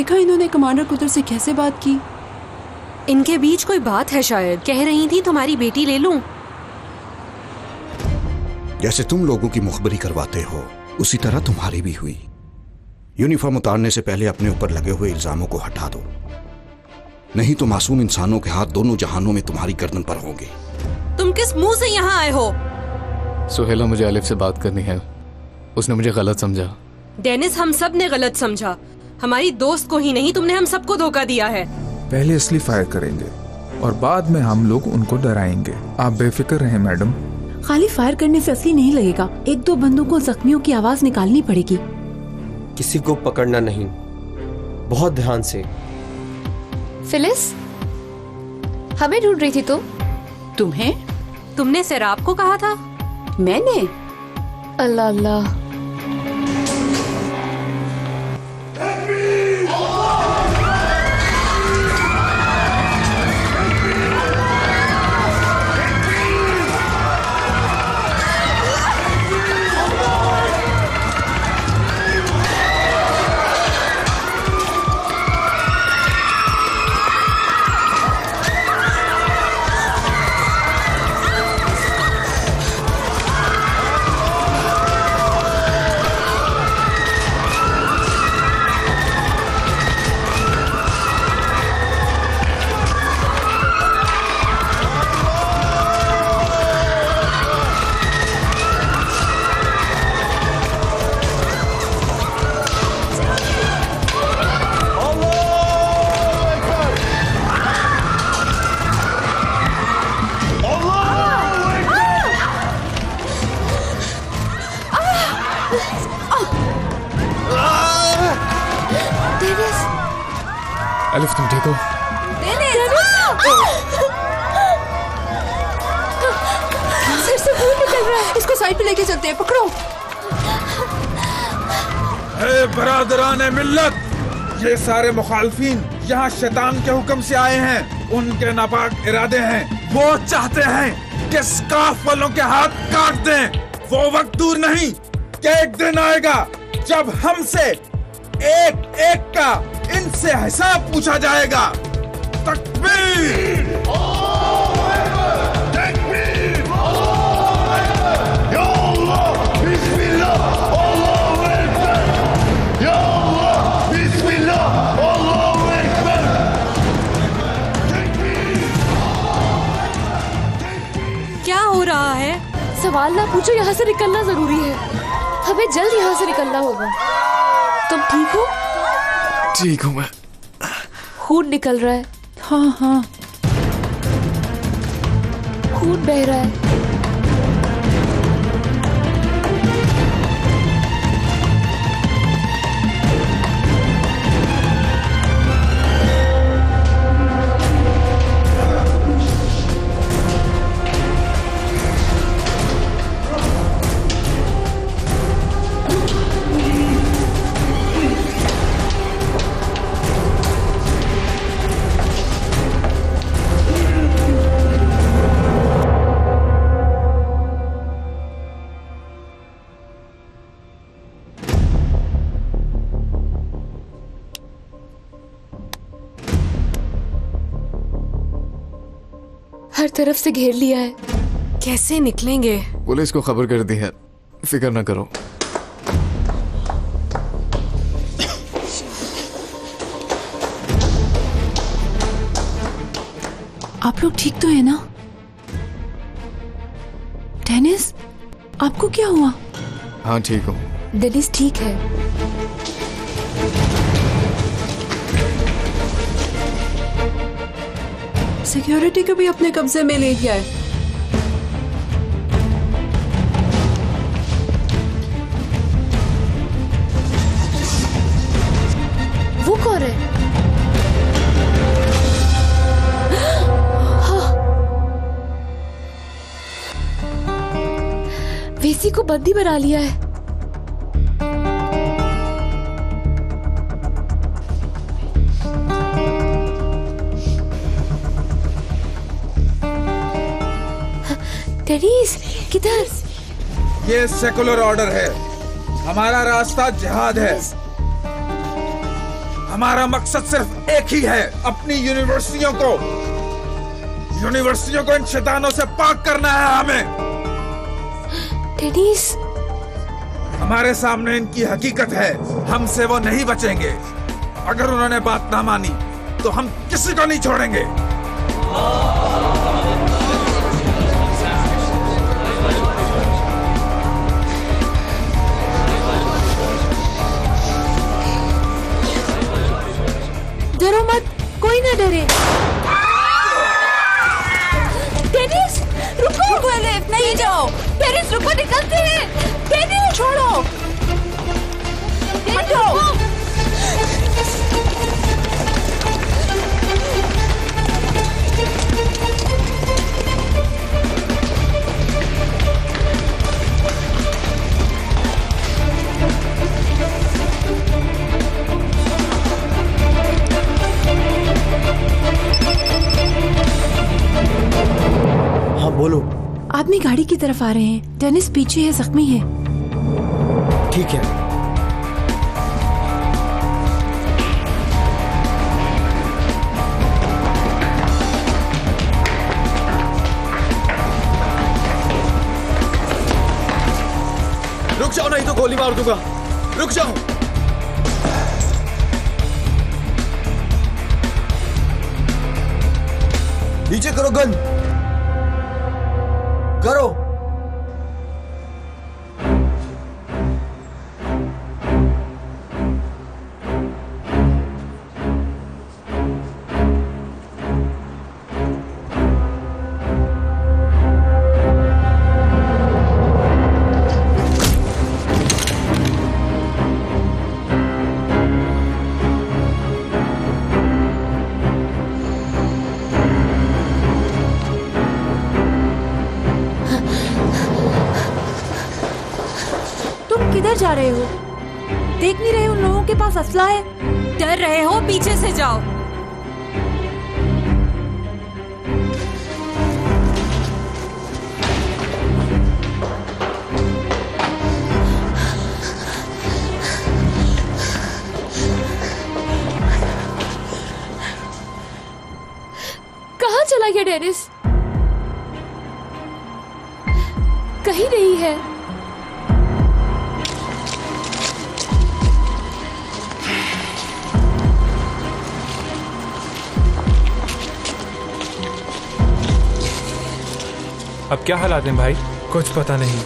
देखा इन्होंने कमांडर कुतर से कैसे बात की। इनके बीच कोई बात है शायद। कह रही थी तुम्हारी बेटी ले लूं। जैसे तुम लोगों की मुखबरी करवाते हो उसी तरह तुम्हारी भी हुई। यूनिफॉर्म उतारने से पहले अपने ऊपर लगे हुए इल्जामों को हटा दो, नहीं तो मासूम इंसानों के हाथ दोनों जहानों में तुम्हारी गर्दन पर होंगे। तुम किस मुंह से यहाँ आए हो? सुहेला, मुझे आलिफ से बात करनी है। उसने मुझे गलत समझा। डेनिस, हम सब ने गलत समझा। हमारी दोस्त को ही नहीं, तुमने हम सबको धोखा दिया है। पहले असली फायर करेंगे और बाद में हम लोग उनको डराएंगे। आप बेफिक्र रहें मैडम। खाली फायर करने से असली नहीं लगेगा, एक दो बंदूकों जख्मियों की आवाज निकालनी पड़ेगी। किसी को पकड़ना नहीं, बहुत ध्यान से। फिलिस, हमें ढूंढ रही थी तुम? तुम्हें? तुमने सेराब को कहा था? मैंने? अल्लाह अल्लाह। आलिफ, तुम ठीक हो? सिर से खून निकल रहा है। इसको साइड पे लेके चलते हैं, पकड़ो। हे बरादरान मिल्लत, ये सारे मुखालफिन यहाँ शैतान के हुक्म से आए हैं। उनके नापाक इरादे हैं। वो चाहते हैं कि स्काफ वालों के हाथ काट दें। वो वक्त दूर नहीं कि एक दिन आएगा जब हमसे एक एक का इनसे हिसाब पूछा जाएगा। तकबीर! क्या हो रहा है? सवाल ना पूछो, यहाँ से निकलना जरूरी है। हमें जल्द यहाँ से निकलना होगा। तुम ठीक हो? ठीक हूँ मैं। खून निकल रहा है। हाँ हाँ, खून बह रहा है। हर तरफ से घेर लिया है। कैसे निकलेंगे? पुलिस को खबर कर दी है, फिक्र ना करो। आप लोग ठीक तो है ना? डेनिस, आपको क्या हुआ? हाँ ठीक हूँ। डेनिस ठीक है। सिक्योरिटी को भी अपने कब्जे में ले लिया है। वो कौन है? हाँ। वेसी को बंदी बना लिया है। टेरिस, किधर? ये सेकुलर ऑर्डर है। हमारा रास्ता जिहाद है। हमारा मकसद सिर्फ एक ही है, अपनी यूनिवर्सिटियों को इन शैतानों से पाक करना है हमें। डेनिस, हमारे सामने इनकी हकीकत है, हमसे वो नहीं बचेंगे। अगर उन्होंने बात ना मानी तो हम किसी को नहीं छोड़ेंगे। डरो मत, कोई ना डरे। डेनिस, रुको। एलिफ, नहीं जाओ। डेनिस, रुको, निकलते हैं। डेनिस, छोड़ो। हटो। हाँ बोलो। आदमी गाड़ी की तरफ आ रहे हैं। डेनिस पीछे है, जख्मी है। ठीक है। रुक जाओ नहीं तो गोली मार दूंगा। रुक जाओ। नीचे करो गन। करो। किधर जा रहे हो? देख नहीं रहे उन लोगों के पास असला है? डर रहे हो? पीछे से जाओ। कहाँ चला गया डेनिस? कहीं नहीं है। अब क्या हालात हैं भाई? कुछ पता नहीं।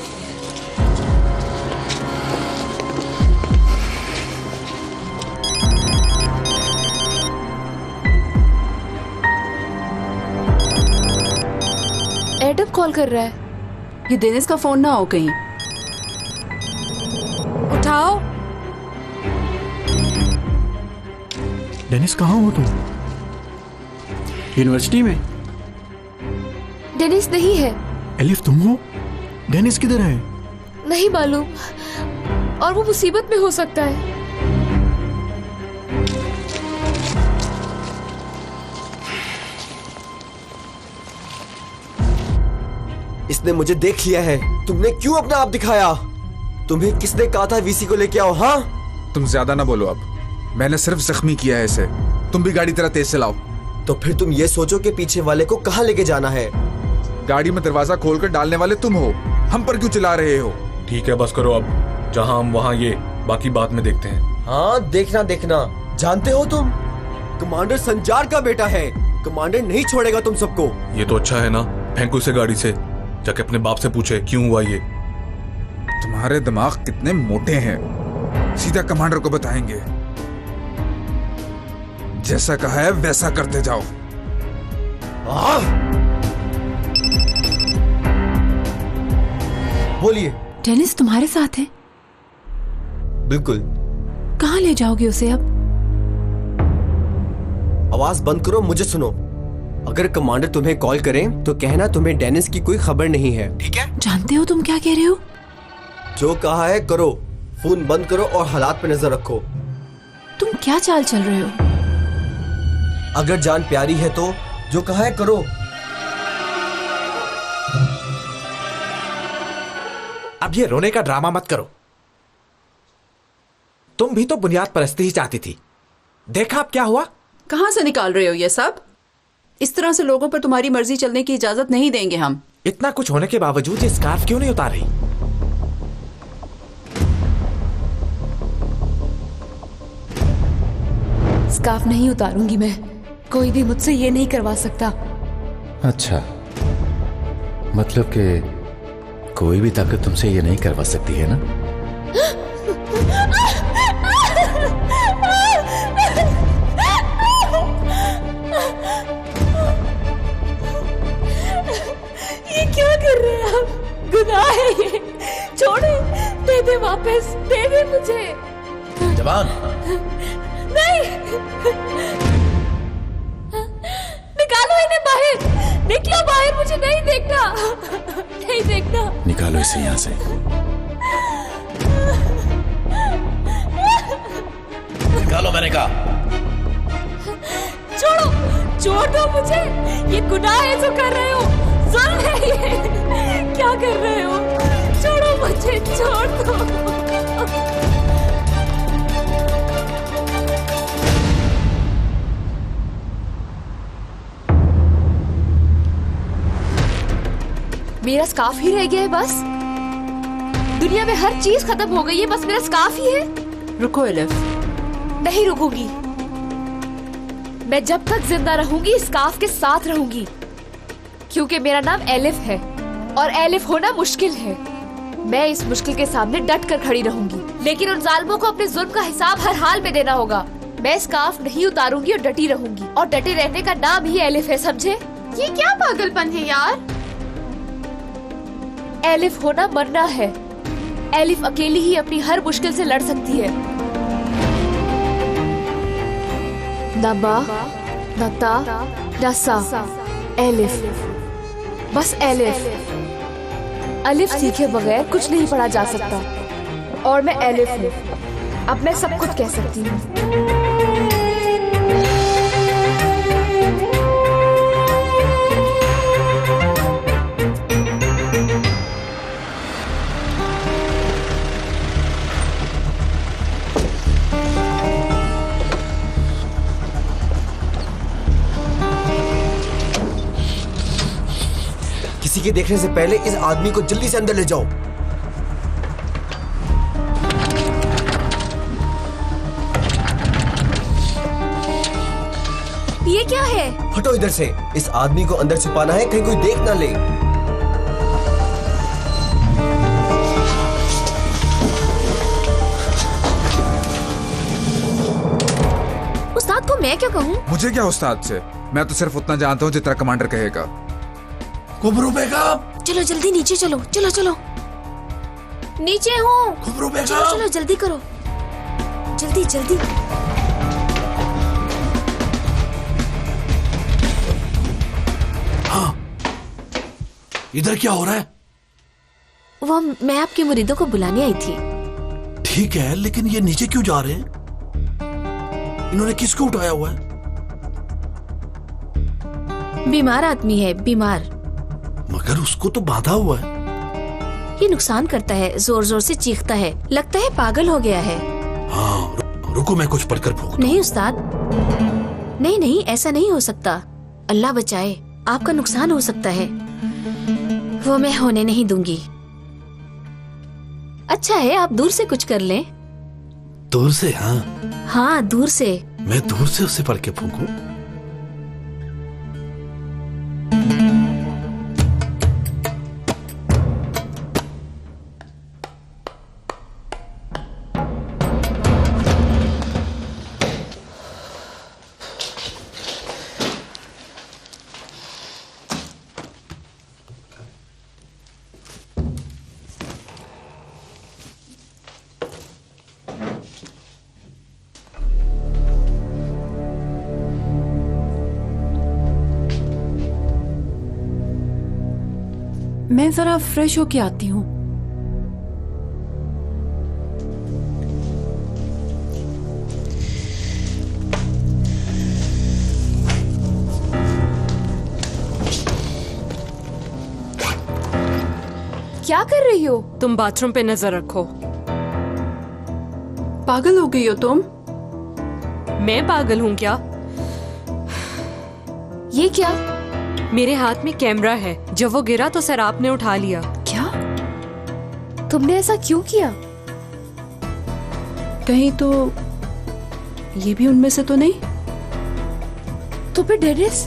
एडम कॉल कर रहा है। ये डेनिस का फोन ना हो कहीं। उठाओ। डेनिस कहाँ हो तुम? यूनिवर्सिटी में? डेनिस नहीं है। एलिफ तुम हो? डेनिस किधर है? नहीं मालूम, और वो मुसीबत में हो सकता है। इसने मुझे देख लिया है। तुमने क्यों अपना आप दिखाया? तुम्हें किसने कहा था वीसी को लेके आओ? हाँ, तुम ज्यादा ना बोलो। अब मैंने सिर्फ जख्मी किया है इसे। तुम भी गाड़ी तरह तेज चलाओ। तो फिर तुम ये सोचो कि पीछे वाले को कहाँ लेके जाना है। गाड़ी में दरवाजा खोलकर डालने वाले तुम हो, हम पर क्यों चिल्ला रहे हो? ठीक है बस करो अब। जहां हम वहां ये, बाकी बाद में देखते हैं। हाँ देखना। जानते हो तुम कमांडर संजार का बेटा है। कमांडर नहीं छोड़ेगा तुम सबको। ये तो अच्छा है ना, फेंको इसे गाड़ी से। जाके अपने बाप से पूछे क्यों हुआ ये। तुम्हारे दिमाग कितने मोटे हैं। सीधा कमांडर को बताएंगे। जैसा कहा है वैसा करते जाओ। बोलिए। डेनिस तुम्हारे साथ है? बिल्कुल। कहाँ ले जाओगे उसे अब? आवाज बंद करो, मुझे सुनो। अगर कमांडर तुम्हें कॉल करें तो कहना तुम्हें डेनिस की कोई खबर नहीं है, ठीक है? जानते हो तुम क्या कह रहे हो? जो कहा है करो। फोन बंद करो और हालात पे नजर रखो। तुम क्या चाल चल रहे हो? अगर जान प्यारी है तो जो कहा है करो। अब ये रोने का ड्रामा मत करो। तुम भी तो बुनियाद परस्ती ही चाहती थी। देखा अब क्या हुआ? कहाँ से निकाल रहे हो ये सब? इस तरह से लोगों पर तुम्हारी मर्जी चलने की इजाजत नहीं देंगे हम। इतना कुछ होने के बावजूद ये स्कार्फ क्यों नहीं उतार रही? स्कार्फ नहीं उतारूंगी मैं। कोई भी मुझसे ये नहीं करवा सकता। अच्छा, मतलब कि कोई भी ताकत तुमसे ये नहीं करवा सकती है ना? ये क्या कर रहे हैं आप? गुनाह है ये। छोड़े, दे दे वापस, दे दे मुझे। जवान, नहीं, निकालो इन्हें बाहर। निकलो बाहर, मुझे नहीं देखना, नहीं देखना। निकालो इसे यहाँ से। निकालो मैंने कहा। छोड़ो, छोड़ दो मुझे। ये गुनाह है जो कर रहे हो, जुल्म है ये। क्या कर रहे हो? छोड़ो मुझे, छोड़ दो। मेरा स्कार्फ ही रह गया है बस। दुनिया में हर चीज खत्म हो गई है, बस मेरा स्कार्फ ही है। रुको एलिफ। नहीं रुकूंगी। मैं जब तक जिंदा रहूंगी स्कार्फ के साथ रहूंगी, क्योंकि मेरा नाम एलिफ है और एलिफ होना मुश्किल है। मैं इस मुश्किल के सामने डट कर खड़ी रहूंगी, लेकिन उन जालिमों को अपने जुल्म का हिसाब हर हाल में देना होगा। मैं स्कार्फ नहीं उतारूंगी और डटी रहूंगी, और डटे रहने का नाम ही एलिफ है, समझे? ये क्या पागलपन है यार? एलिफ होना मरना है। एलिफ अकेली ही अपनी हर मुश्किल से लड़ सकती है। न बा, न ता, न सा, एलिफ, बस एलिफ। अलिफ सीखे बगैर कुछ नहीं पढ़ा जा सकता, और मैं एलिफ हूँ। अब मैं सब कुछ कह सकती हूँ। किसी के देखने से पहले इस आदमी को जल्दी से अंदर ले जाओ। ये क्या है? हटो इधर से। इस आदमी को अंदर छिपाना है, कहीं कोई देख ना ले। उस्ताद को मैं क्या कहूँ? मुझे क्या उस्ताद से? मैं तो सिर्फ उतना जानता हूँ जितना कमांडर कहेगा। कुबरू बेगम, चलो जल्दी नीचे चलो, चलो चलो। नीचे हूँ। कुबरू बेगम, चलो चलो जल्दी करो, जल्दी जल्दी। हाँ, इधर क्या हो रहा है? वो मैं आपके मुरीदों को बुलाने आई थी। ठीक है, लेकिन ये नीचे क्यों जा रहे हैं? इन्होंने किसको उठाया हुआ है? बीमार आदमी है, बीमार। मगर उसको तो बांधा हुआ है। ये नुकसान करता है, जोर जोर से चीखता है, लगता है पागल हो गया है। हाँ, रुको मैं कुछ पढ़कर भूख। नहीं उस्ताद, नहीं नहीं, ऐसा नहीं हो सकता। अल्लाह बचाए, आपका नुकसान हो सकता है। वो मैं होने नहीं दूंगी। अच्छा है आप दूर से कुछ कर लें। दूर से? हाँ हाँ, दूर से। मैं दूर से उसे पढ़ के फूंकूं? मैं जरा फ्रेश होके आती हूँ। क्या कर रही हो? तुम बाथरूम पे नजर रखो। पागल हो गई हो तुम? मैं पागल हूँ क्या? ये क्या? मेरे हाथ में कैमरा है। जब वो गिरा तो सराप ने उठा लिया। क्या? तुमने ऐसा क्यों किया? कहीं तो ये भी उनमें से तो नहीं? तो फिर डेनिस?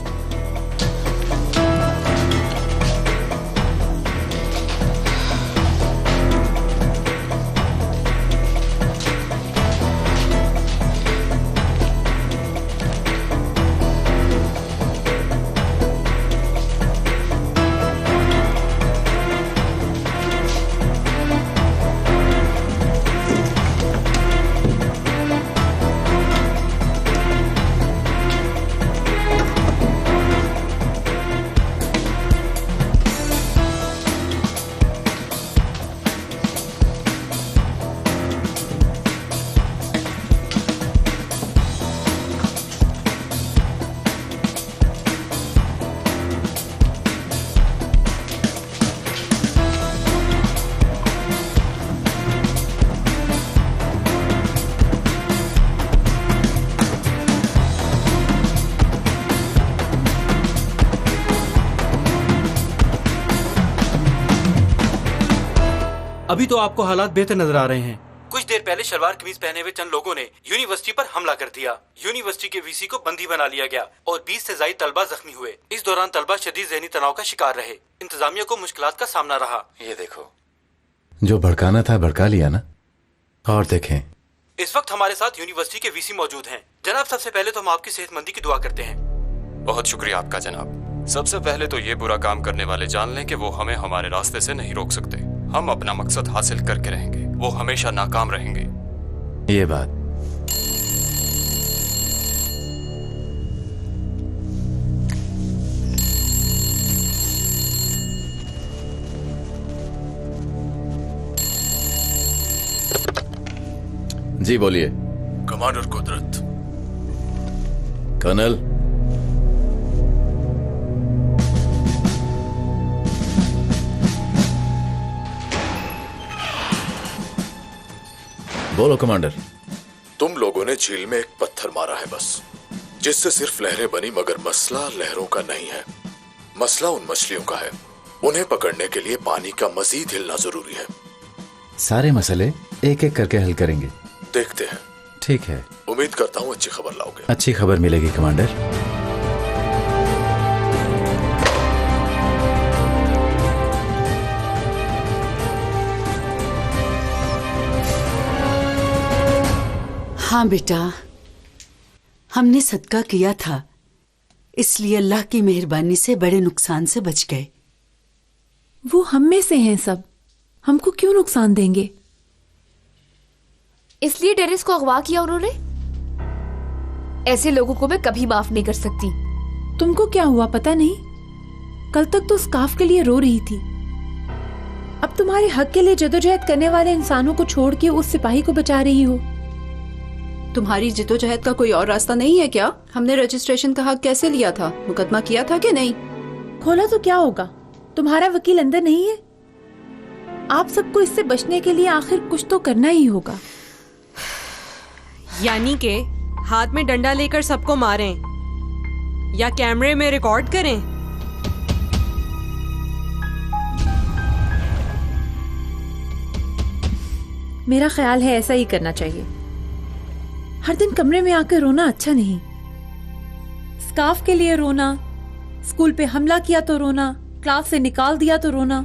अभी तो आपको हालात बेहतर नजर आ रहे हैं। कुछ देर पहले शलवार कमीज पहने हुए चंद लोगों ने यूनिवर्सिटी पर हमला कर दिया। यूनिवर्सिटी के वीसी को बंदी बना लिया गया और 20 से ज्यादा तलबा जख्मी हुए। इस दौरान तलबा शदीद ज़हनी तनाव का शिकार रहे। इंतजामिया को मुश्किलात का सामना रहा। ये देखो, जो भड़काना था भड़का लिया ना। और देखें, इस वक्त हमारे साथ यूनिवर्सिटी के वीसी मौजूद हैं। जनाब, सबसे पहले तो हम आपकी सेहतमंदी की दुआ करते हैं। बहुत शुक्रिया आपका जनाब। सबसे पहले तो ये बुरा काम करने वाले जान लें कि वो हमें हमारे रास्ते से नहीं रोक सकते। हम अपना मकसद हासिल करके रहेंगे। वो हमेशा नाकाम रहेंगे। ये बात जी बोलिए। कमांडर कुदरत। कर्नल, बोलो कमांडर। तुम लोगों ने झील में एक पत्थर मारा है बस, जिससे सिर्फ लहरें बनी, मगर मसला लहरों का नहीं है। मसला उन मछलियों का है। उन्हें पकड़ने के लिए पानी का मजीद हिलना जरूरी है। सारे मसले एक एक करके हल करेंगे। देखते हैं। ठीक है। उम्मीद करता हूँ अच्छी खबर लाओगे। अच्छी खबर मिलेगी कमांडर। हाँ बेटा, हमने सदका किया था, इसलिए अल्लाह की मेहरबानी से बड़े नुकसान से बच गए। वो हम में से हैं सब, हमको क्यों नुकसान देंगे? इसलिए डेनिस को अगवा किया उन्होंने? ऐसे लोगों को मैं कभी माफ नहीं कर सकती। तुमको क्या हुआ पता नहीं? कल तक तो स्कार्फ के लिए रो रही थी। अब तुम्हारे हक के लिए जदोजहद करने वाले इंसानों को छोड़ के उस सिपाही को बचा रही हो। तुम्हारी जिद्दोजहद का कोई और रास्ता नहीं है क्या? हमने रजिस्ट्रेशन का हक कैसे लिया था? मुकदमा किया था कि नहीं? खोला तो क्या होगा? तुम्हारा वकील अंदर नहीं है? आप सबको इससे बचने के लिए आखिर कुछ तो करना ही होगा। यानी के हाथ में डंडा लेकर सबको मारें या कैमरे में रिकॉर्ड करें? मेरा ख्याल है ऐसा ही करना चाहिए। हर दिन कमरे में आकर रोना अच्छा नहीं। स्कार्फ के लिए रोना, स्कूल पे हमला किया तो रोना, क्लास से निकाल दिया तो रोना।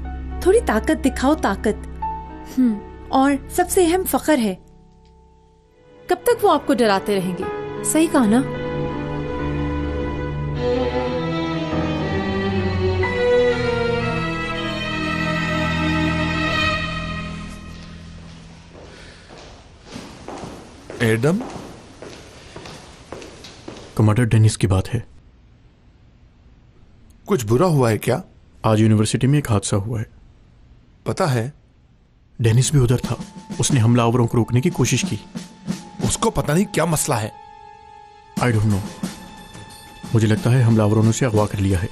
थोड़ी ताकत दिखाओ, ताकत। और सबसे अहम फख्र है। कब तक वो आपको डराते रहेंगे? सही कहा ना? एडम, कमांडर डेनिस की बात है। कुछ बुरा हुआ है क्या? आज यूनिवर्सिटी में एक हादसा हुआ है। पता है, डेनिस भी उधर था। उसने हमलावरों को रोकने की कोशिश की। उसको पता नहीं क्या मसला है। I don't know. मुझे लगता है हमलावरों ने उसे अगवा कर लिया है।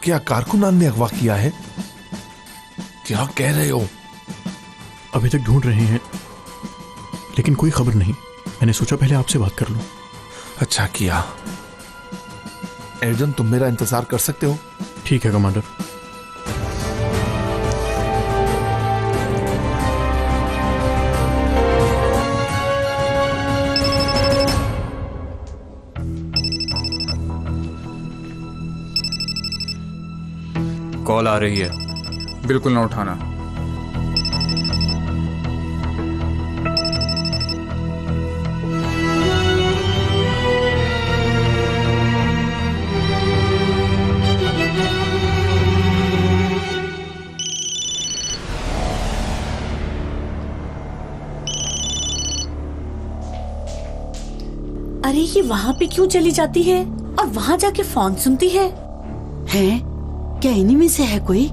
क्या कारकुनान ने अगवा किया है? क्या कह रहे हो? अभी तक ढूंढ रहे हैं, लेकिन कोई खबर नहीं। मैंने सोचा पहले आपसे बात कर लूं। अच्छा किया। एडन, तुम मेरा इंतजार कर सकते हो? ठीक है कमांडर। कॉल आ रही है। बिल्कुल ना उठाना। अरे ये वहाँ पे क्यों चली जाती है और वहाँ जाके फोन सुनती है? हैं? क्या इन्हीं में से है कोई?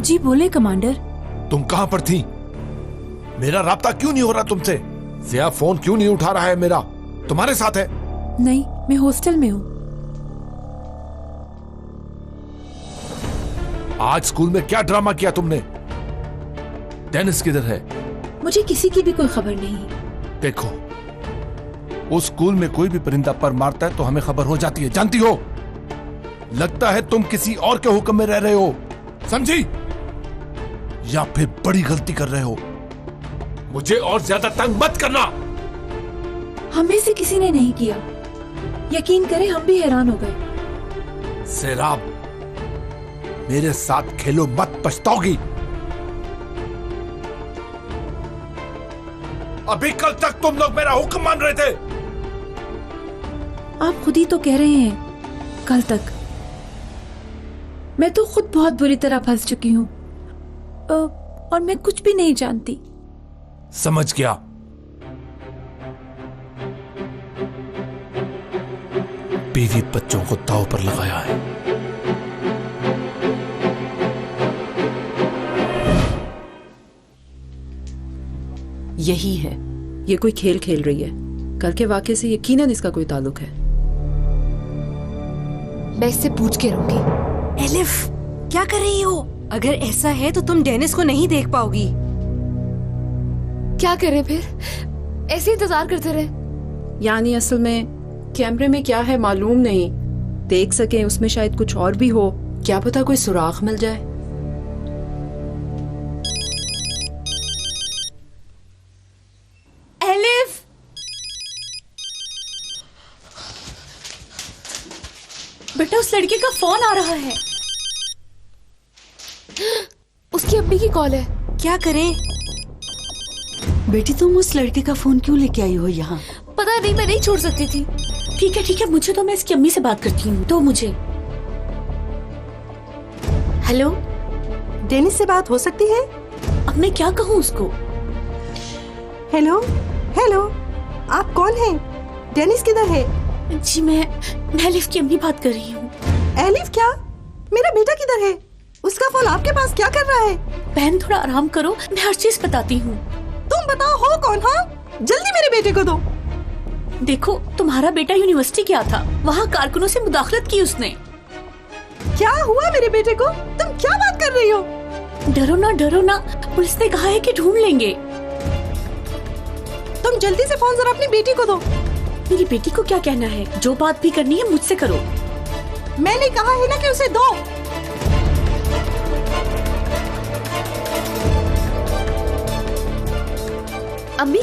जी बोले कमांडर। तुम कहां पर थी? मेरा राब्ता क्यों नहीं हो रहा तुमसे? जिया फोन क्यों नहीं उठा रहा है मेरा? तुम्हारे साथ है? नहीं, मैं हॉस्टल में हूँ। आज स्कूल में क्या ड्रामा किया तुमने? डेनिस किधर है? मुझे किसी की भी कोई खबर नहीं। देखो, उस स्कूल में कोई भी परिंदा पर मारता है तो हमें खबर हो जाती है, जानती हो? लगता है तुम किसी और के हुक्म में रह रहे हो, समझी? या फिर बड़ी गलती कर रहे हो। मुझे और ज्यादा तंग मत करना। हमें से किसी ने नहीं किया, यकीन करें हम भी हैरान हो गए। सेराब, मेरे साथ खेलो मत, पछताओगी। अभी कल तक तुम लोग मेरा हुक्म मान रहे थे। आप खुद ही तो कह रहे हैं कल तक। मैं तो खुद बहुत बुरी तरह फंस चुकी हूँ और मैं कुछ भी नहीं जानती। समझ गया। बीवी बच्चों को दांव पर लगाया है। यही है, ये कोई खेल खेल रही है। कल के वाकये से यकीनन इसका कोई ताल्लुक है। मैं इससे पूछ के रहूंगी। एलिफ, क्या कर रही हो? अगर ऐसा है तो तुम डेनिस को नहीं देख पाओगी। क्या करें फिर? ऐसे इंतजार करते रहे। यानी असल में कैमरे में क्या है मालूम नहीं, देख सके उसमें शायद कुछ और भी हो, क्या पता कोई सुराग मिल जाए। एलिफ, बेटा उस लड़के का फोन आ रहा है। उसकी अम्मी की कॉल है। क्या करें? बेटी तुम उस लड़के का फोन क्यों लेके आई हो यहाँ? पता नहीं, मैं नहीं छोड़ सकती थी। ठीक है, मुझे तो मैं इसकी अम्मी से बात करती हूँ। तो मुझे हेलो, डेनिस से बात हो सकती है? अब मैं क्या कहूँ उसको? हेलो हेलो, आप कौन हैं? डेनिस किधर है? जी मैं एलिफ की अम्मी बात कर रही हूँ। एलिफ क्या? मेरा बेटा किधर है? उसका फोन आपके पास क्या कर रहा है? बहन थोड़ा आराम करो, मैं हर चीज बताती हूँ। तुम बताओ हो कौन? हाँ, जल्दी मेरे बेटे को दो। देखो तुम्हारा बेटा यूनिवर्सिटी गया था, वहाँ कारकुनों से मुदाखलत की उसने। क्या हुआ मेरे बेटे को? तुम क्या बात कर रही हो? डरो ना, पुलिस ने कहा है कि ढूंढ लेंगे। तुम जल्दी से फोन जरा अपनी बेटी को दो। मेरी बेटी को क्या कहना है? जो बात भी करनी है मुझसे करो। मैंने कहा है ना कि उसे दो। अम्मी,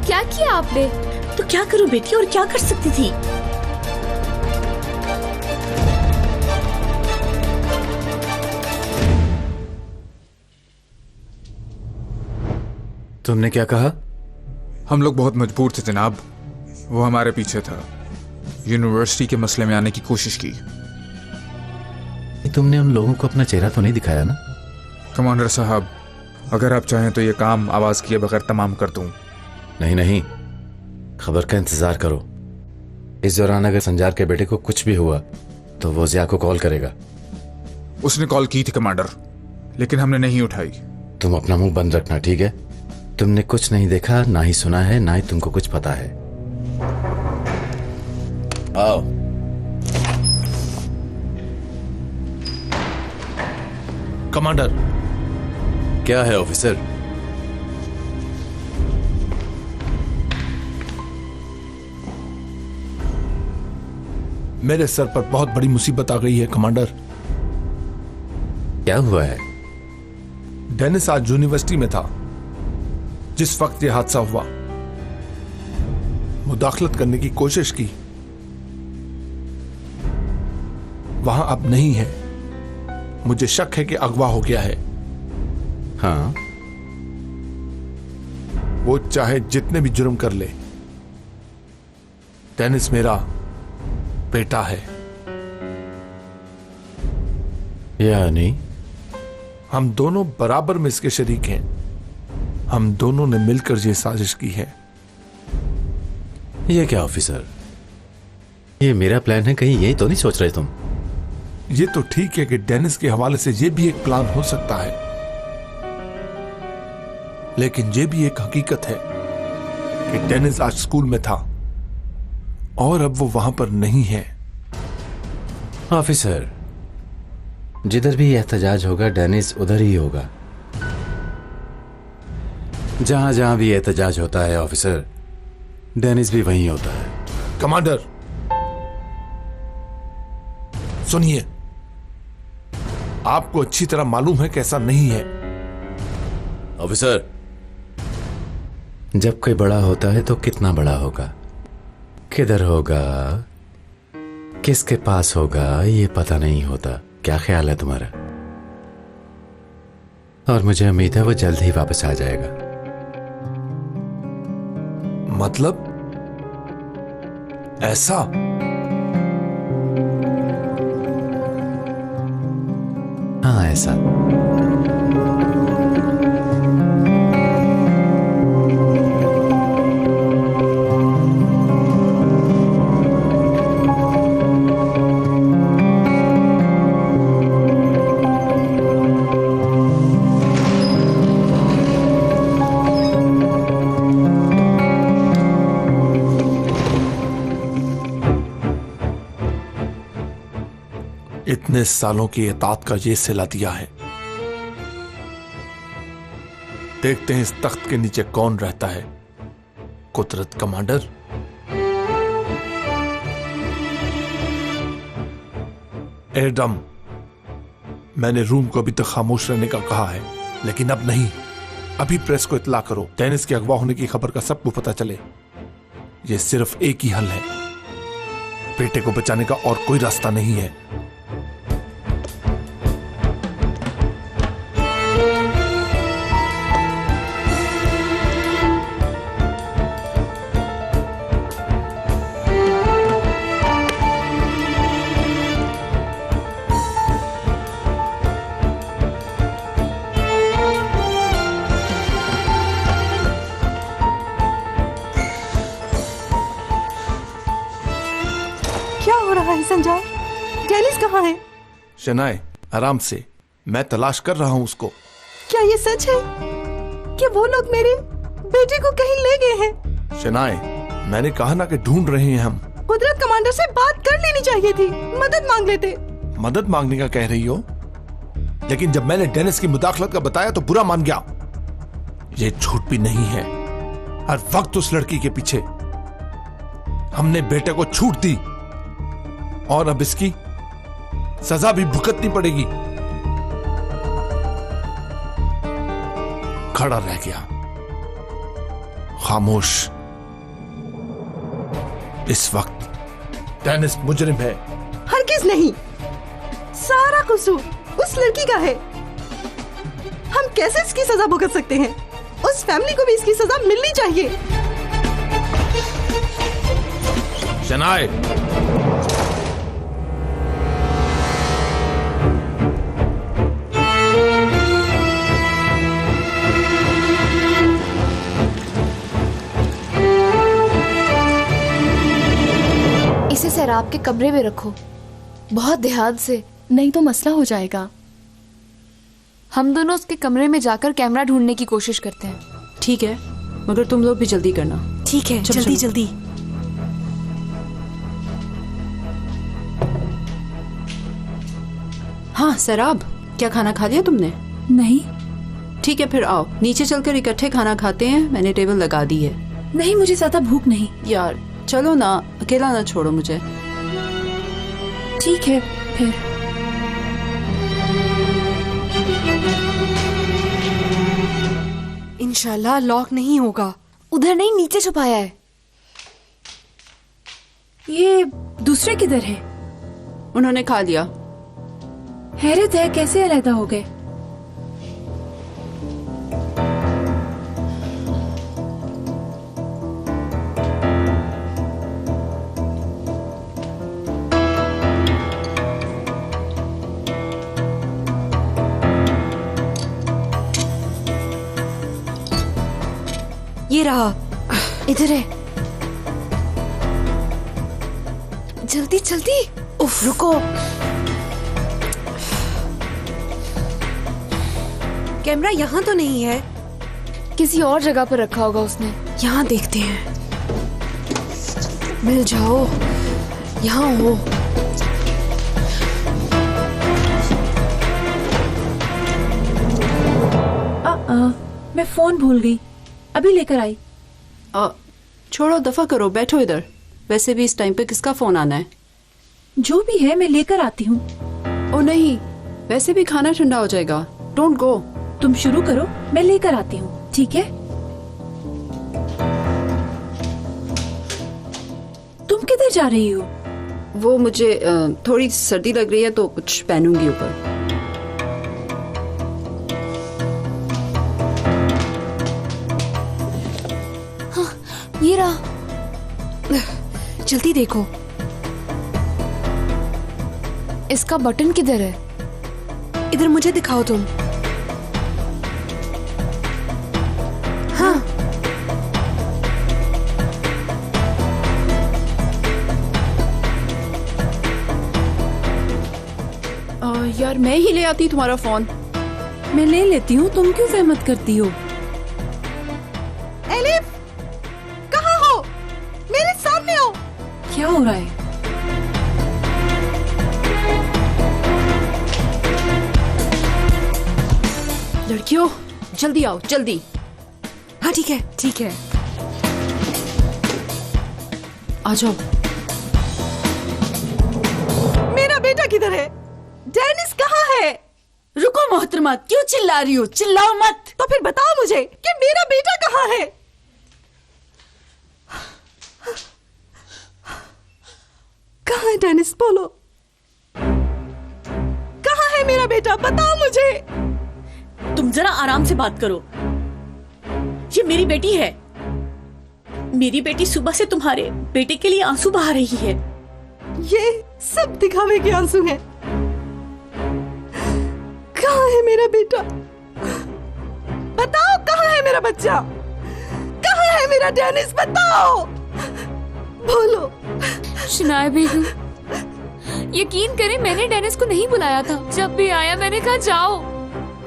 क्या किया आपने? तो क्या करूं बेटी, और क्या कर सकती थी? तुमने क्या कहा? हम लोग बहुत मजबूर थे जनाब, वो हमारे पीछे था। यूनिवर्सिटी के मसले में आने की कोशिश की। तुमने उन लोगों को अपना चेहरा तो नहीं दिखाया ना? कमांडर साहब, अगर आप चाहें तो ये काम आवाज किए बगैर तमाम कर दूं। नहीं, खबर का इंतजार करो। इस दौरान अगर संजार के बेटे को कुछ भी हुआ तो वो जिया को कॉल करेगा। उसने कॉल की थी कमांडर, लेकिन हमने नहीं उठाई। तुम अपना मुंह बंद रखना, ठीक है? तुमने कुछ नहीं देखा, ना ही सुना है, ना ही तुमको कुछ पता है। आओ। कमांडर। क्या है ऑफिसर? मेरे सर पर बहुत बड़ी मुसीबत आ गई है कमांडर। क्या हुआ है? डेनिस आज यूनिवर्सिटी में था जिस वक्त यह हादसा हुआ। मुदाखलत करने की कोशिश की, वहां अब नहीं है। मुझे शक है कि अगवा हो गया है। हाँ? वो चाहे जितने भी जुर्म कर ले, डेनिस मेरा बेटा है। यानी हम दोनों बराबर में इसके शरीक हैं। हम दोनों ने मिलकर यह साजिश की है। ये क्या ऑफिसर, ये मेरा प्लान है, कहीं यही तो नहीं सोच रहे तुम? ये तो ठीक है कि डेनिस के हवाले से यह भी एक प्लान हो सकता है, लेकिन यह भी एक हकीकत है कि डेनिस आज स्कूल में था और अब वो वहां पर नहीं है। ऑफिसर, जिधर भी एहतजाज होगा डेनिस उधर ही होगा। जहां जहां भी एहतजाज होता है ऑफिसर, डेनिस भी वहीं होता है। कमांडर सुनिए, आपको अच्छी तरह मालूम है कि ऐसा नहीं है। ऑफिसर, जब कोई बड़ा होता है तो कितना बड़ा होगा, किधर होगा, किसके पास होगा, ये पता नहीं होता। क्या ख्याल है तुम्हारा? और मुझे उम्मीद है वो जल्द ही वापस आ जाएगा। मतलब ऐसा? हाँ, ऐसा। इतने सालों की इताअत का ये सिला दिया है। देखते हैं इस तख्त के नीचे कौन रहता है। कुदरत कमांडर। एडम, मैंने रूम को अभी तक खामोश रहने का कहा है, लेकिन अब नहीं। अभी प्रेस को इत्तला करो। डेनिस के अगवा होने की खबर का सबको पता चले। यह सिर्फ एक ही हल है। बेटे को बचाने का और कोई रास्ता नहीं है। संजय, डेनिस कहाँ है? शनाए, आराम से, मैं तलाश कर रहा हूँ उसको। क्या ये सच है कि वो लोग मेरे बेटे को कहीं ले गए हैं? शनाए, मैंने कहा ना कि ढूंढ रहे हैं हम। कुदरत कमांडर से बात कर लेनी चाहिए थी, मदद मांग लेते। मदद मांगने का कह रही हो, लेकिन जब मैंने डेनिस की मुदाखलत का बताया तो बुरा मान गया। ये झूठ भी नहीं है। हर वक्त उस लड़की के पीछे। हमने बेटे को छूट दी और अब इसकी सजा भी भुगतनी पड़ेगी। खड़ा रह गया, खामोश। इस वक्त डेनिस मुजरिम है। हरगिज़ नहीं, सारा कसूर उस लड़की का है। हम कैसे इसकी सजा भुगत सकते हैं? उस फैमिली को भी इसकी सजा मिलनी चाहिए। शनाए, इसे सैराब के कमरे में रखो, बहुत ध्यान से, नहीं तो मसला हो जाएगा। हम दोनों उसके कमरे में जाकर कैमरा ढूंढने की कोशिश करते हैं। ठीक है, मगर तुम लोग भी जल्दी करना। ठीक है, चलो, जल्दी चलो। जल्दी। हाँ सराब, क्या खाना खा लिया तुमने? नहीं। ठीक है, फिर आओ नीचे चलकर इकट्ठे खाना खाते हैं। मैंने टेबल लगा दी है। नहीं, मुझे ज्यादा भूख नहीं। यार चलो ना, अकेला ना छोड़ो मुझे। ठीक है फिर। इंशाल्लाह लॉक नहीं होगा। उधर नहीं, नीचे छुपाया है। ये दूसरे किधर है? उन्होंने खा लिया। हैरत है, कैसे अलहदा हो गए? ये रहा, इधर है। जल्दी जल्दी। उफ, रुको। कैमरा यहाँ तो नहीं है। किसी और जगह पर रखा होगा उसने। यहाँ देखते हैं। मिल जाओ, यहाँ हो। मैं फोन भूल गई, अभी लेकर आई। छोड़ो, दफा करो, बैठो इधर। वैसे भी इस टाइम पे किसका फोन आना है? जो भी है, मैं लेकर आती हूँ। ओ नहीं, वैसे भी खाना ठंडा हो जाएगा। Don't go. तुम शुरू करो, मैं लेकर आती हूँ। ठीक है? तुम किधर जा रही हो? वो मुझे थोड़ी सर्दी लग रही है तो कुछ पहनूंगी ऊपर। ये रहा। जल्दी देखो। इसका बटन किधर है? इधर मुझे दिखाओ तुम। हाँ। यार मैं ही ले आती तुम्हारा फोन। मैं ले लेती हूँ, तुम क्यों जहमत करती हो? एलिफ, कहाँ हो? मेरे सामने आओ। क्या हो रहा है? लड़कियों जल्दी आओ, जल्दी। हाँ ठीक है, ठीक है। आ जाओ। मेरा बेटा किधर है? डेनिस कहाँ है? रुको मोहतरमा, क्यों चिल्ला रही हो? चिल्लाओ मत। तो फिर बताओ मुझे कि मेरा बेटा कहाँ है? कहाँ है डेनिस? बोलो, कहाँ है मेरा बेटा? बताओ मुझे। तुम जरा आराम से बात करो। ये मेरी बेटी है। मेरी बेटी सुबह से तुम्हारे बेटे के लिए आंसू बहा रही है। ये सब दिखावे के आंसू हैं। कहाँ है मेरा बेटा? बताओ, कहाँ है मेरा बच्चा? कहाँ है मेरा डेनिस? बताओ, बोलो। शनाया बेगम, यकीन करें मैंने डेनिस को नहीं बुलाया था। जब भी आया मैंने कहा जाओ।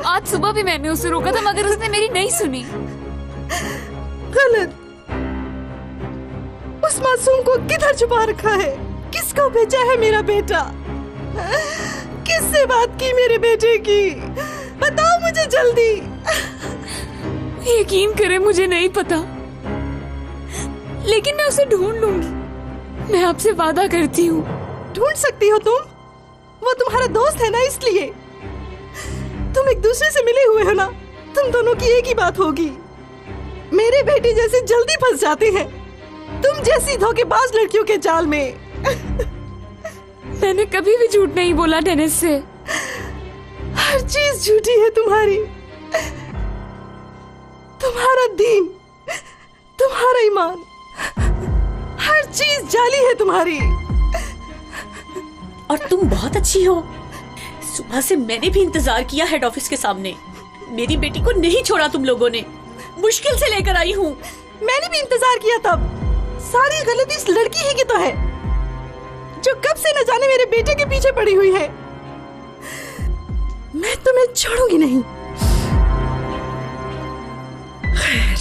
आज सुबह भी मैंने उसे रोका था मगर उसने मेरी नहीं सुनी। गलत। उस मासूम को किधर छुपा रखा है? किसको भेजा है मेरा बेटा? किससे बात की मेरे बेटे की? बताओ मुझे जल्दी। यकीन करें मुझे नहीं पता, लेकिन मैं उसे ढूंढ लूंगी। मैं आपसे वादा करती हूँ। ढूंढ सकती हो तुम? वो तुम्हारा दोस्त है ना, इसलिए तुम एक दूसरे से मिले हुए हो ना। तुम दोनों की एक ही बात होगी। मेरे बेटे जैसे जल्दी फंस जाते हैं, तुम जैसी धोखेबाज लड़कियों के जाल में। मैंने कभी भी झूठ नहीं बोला डेनिस से। हर चीज झूठी है तुम्हारी। तुम्हारा दीन, तुम्हारा ईमान, हर चीज जाली है तुम्हारी। और तुम बहुत अच्छी हो। सुबह से मैंने भी इंतजार किया हेड ऑफिस के सामने। मेरी बेटी को नहीं छोड़ा तुम लोगों ने। मुश्किल से लेकर आई हूँ। मैंने भी इंतजार किया तब। सारी गलती इस लड़की ही की तो है, जो कब से न जाने मेरे बेटे के पीछे पड़ी हुई है। मैं तुम्हें छोड़ूंगी नहीं। खैर,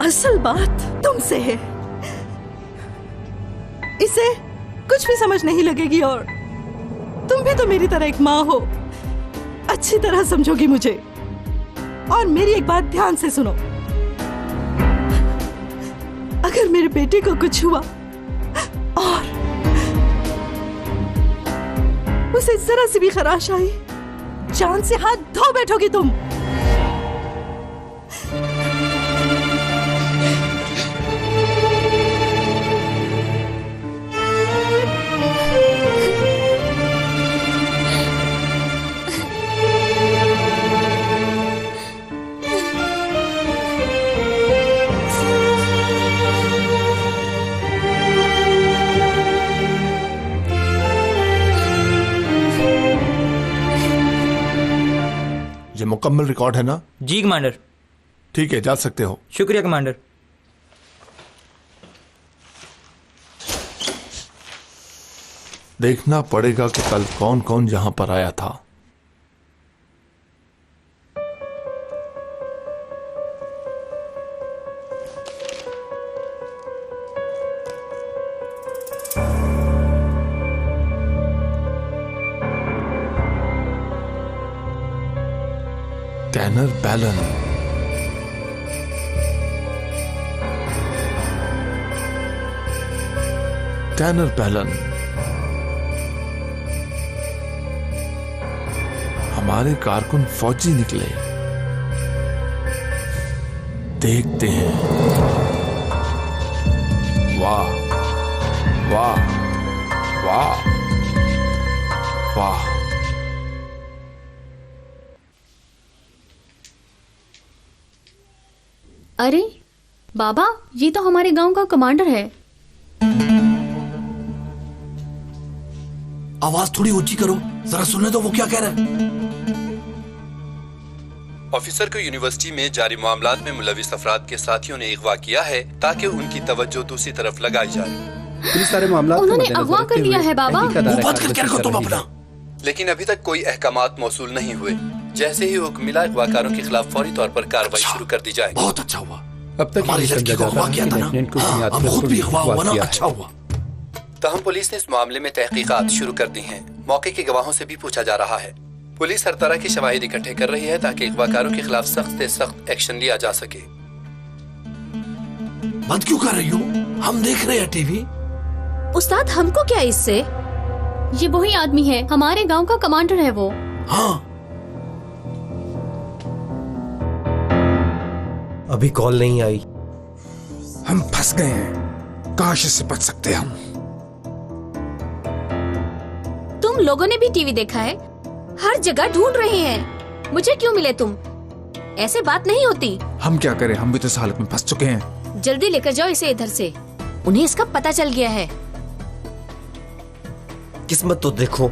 असल बात तुमसे है। इसे कुछ भी समझ नहीं लगेगी और तुम भी तो मेरी तरह एक माँ हो, अच्छी तरह समझोगी मुझे। और मेरी एक बात ध्यान से सुनो, अगर मेरे बेटे को कुछ हुआ और उसे जरा सी भी खराश आई, जान से हाथ धो बैठोगी तुम। ये मुकम्मल रिकॉर्ड है ना? जी कमांडर। ठीक है, जा सकते हो। शुक्रिया कमांडर। देखना पड़ेगा कि कल कौन कौन यहां पर आया था। टैनर बैलन, टैनर बैलन हमारे कारकुन फौजी निकले। देखते हैं। वाह वाह वाह वाह। अरे बाबा, ये तो हमारे गांव का कमांडर है। आवाज थोड़ी ऊंची करो, जरा सुनने दो वो क्या कह रहा है। ऑफिसर को यूनिवर्सिटी में जारी मामलात में मुलविस अफराद के साथियों ने अगवा किया है ताकि उनकी तवज्जो दूसरी तरफ लगाई जाए। पुलिस सारे मामलात उन्होंने अगवा कर लिया है बाबा। बात करके रखो तुम अपना। लेकिन अभी तक कोई अहकामात मौसूल नहीं हुए। जैसे ही हुक्म मिला, अगवाकारों के खिलाफ फौरी तौर पर कार्रवाई शुरू कर दी जाएगी। बहुत अच्छा हुआ। अब तक हमारी लड़की को अगवा किया था ना, अब खुद भी अगवा हुआ ना, अच्छा हुआ। ताहम पुलिस ने इस मामले में तहकीकात शुरू कर दी हैं। मौके के गवाहों से भी पूछा जा रहा है। पुलिस हर तरह के शवाहिद इकट्ठे कर रही है ताकि अगवाकारों के खिलाफ सख्त से सख्त एक्शन लिया जा सके। बंद क्यों कर रही हो? हम देख रहे हैं टीवी। उस्ताद, हमको क्या इससे? ये वही आदमी है, हमारे गांव का कमांडर है वो। हाँ, अभी कॉल नहीं आई। हम फंस गए हैं। काश इससे बच सकते हम। तुम लोगों ने भी टीवी देखा है? हर जगह ढूंढ रहे हैं। मुझे क्यों मिले तुम? ऐसे बात नहीं होती। हम क्या करें, हम भी तो इस हालत में फंस चुके हैं। जल्दी लेकर जाओ इसे इधर से। उन्हें इसका पता चल गया है। किस्मत तो देखो।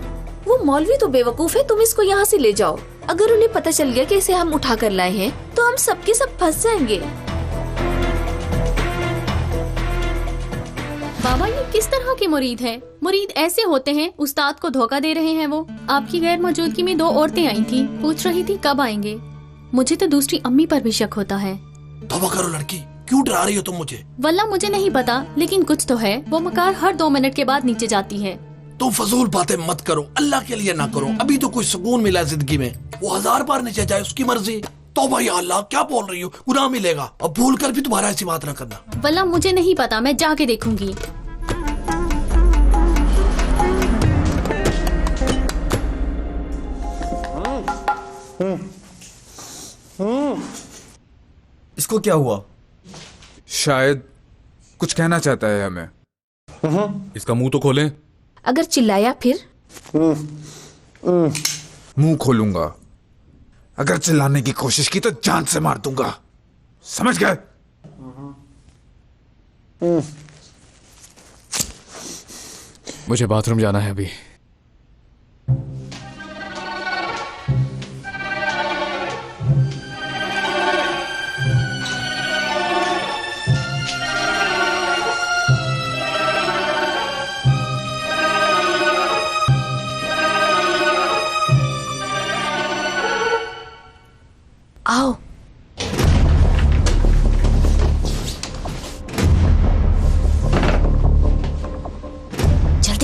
वो मौलवी तो बेवकूफ है, तुम इसको यहाँ से ले जाओ। अगर उन्हें पता चल गया कि इसे हम उठा कर लाए हैं तो हम सबके सब फंस जाएंगे। बाबा, ये किस तरह के मुरीद हैं? मुरीद ऐसे होते हैं, उस्ताद को धोखा दे रहे हैं। वो आपकी गैर मौजूदगी में 2 औरतें आई थी, पूछ रही थी कब आएंगे। मुझे तो दूसरी अम्मी पर भी शक होता है। तौबा करो लड़की, क्यों डरा रही हो तुम मुझे? वल्ला मुझे नहीं पता, लेकिन कुछ तो है। वो मकार हर 2 मिनट के बाद नीचे जाती है। तुम फजूल बातें मत करो, अल्लाह के लिए ना करो। अभी तो कोई सुकून मिला जिंदगी में। वो 1000 बार नीचे जाए, उसकी मर्जी। तौबा या अल्लाह, क्या बोल रही हो? गुनाह मिलेगा। अब भूल कर भी तुम्हारा ऐसी बात ना करना। वल्ला मुझे नहीं पता, मैं जाके देखूंगी। इसको क्या हुआ? शायद कुछ कहना चाहता है हमें। इसका मुंह तो खोलें। अगर चिल्लाया फिर? मुंह खोलूंगा। अगर चिल्लाने की कोशिश की तो जान से मार दूंगा। समझ गए? मुझे बाथरूम जाना है अभी।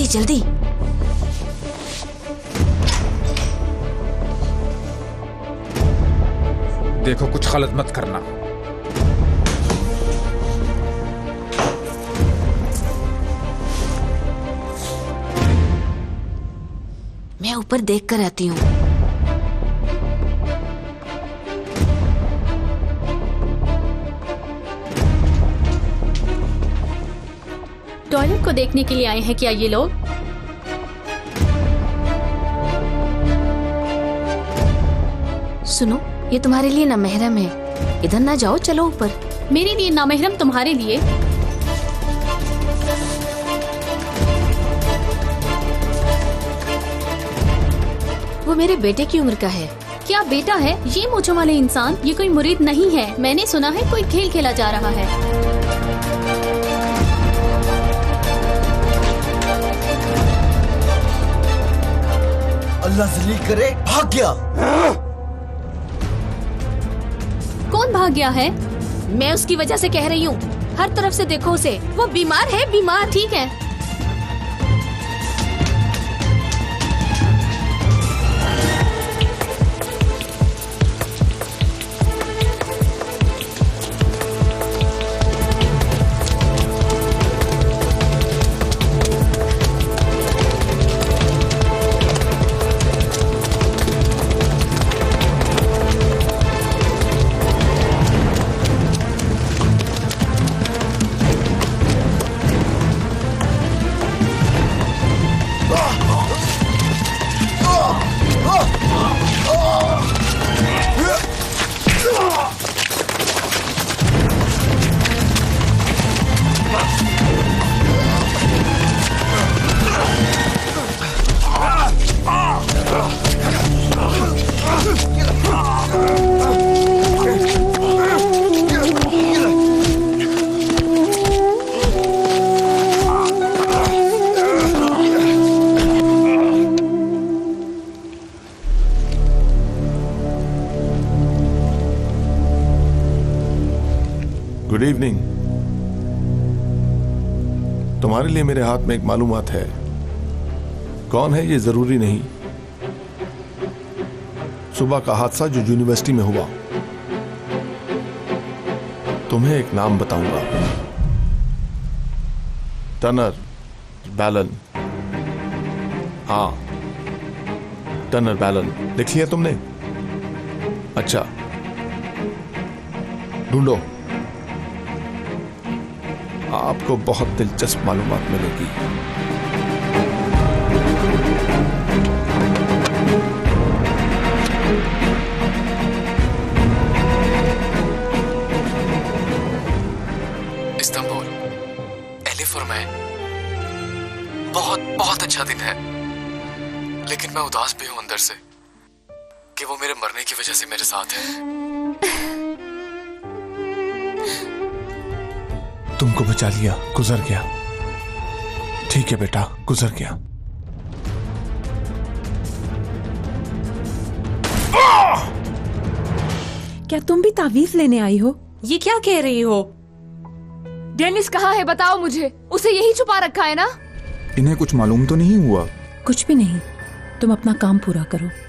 जल्दी। देखो कुछ गलत मत करना। मैं ऊपर देख कर आती हूँ। टॉयलेट को देखने के लिए आए हैं क्या ये लोग? सुनो, ये तुम्हारे लिए नामहरम है, इधर ना जाओ, चलो ऊपर। मेरे लिए नामहरम, तुम्हारे लिए? वो मेरे बेटे की उम्र का है। क्या बेटा है? ये मूंछों वाले इंसान, ये कोई मुरीद नहीं है। मैंने सुना है कोई खेल खेला जा रहा है। अल्लाह जलील करे, भाग गया। कौन भाग गया है? मैं उसकी वजह से कह रही हूँ, हर तरफ से देखो उसे, वो बीमार है, बीमार। ठीक है। Good evening. तुम्हारे लिए मेरे हाथ में एक मालूमात है। कौन है ये जरूरी नहीं। सुबह का हादसा जो यूनिवर्सिटी में हुआ, तुम्हें एक नाम बताऊंगा, टनर बैलन। हाँ, टनर बैलन। लिख लिया तुमने? अच्छा, ढूंढो, आपको बहुत दिलचस्प मालूमात मिलेगी। इस्तांबुल, एलिफ और मैं, बहुत अच्छा दिन है, लेकिन मैं उदास भी हूं अंदर से कि वो मेरे मरने की वजह से मेरे साथ है। तुमको बचा लिया, गुजर गया। ठीक है बेटा, गुजर गया। क्या तुम भी तावीज लेने आई हो? ये क्या कह रही हो? डेनिस कहाँ है, बताओ मुझे। उसे यही छुपा रखा है ना? इन्हें कुछ मालूम तो नहीं हुआ? कुछ भी नहीं, तुम अपना काम पूरा करो।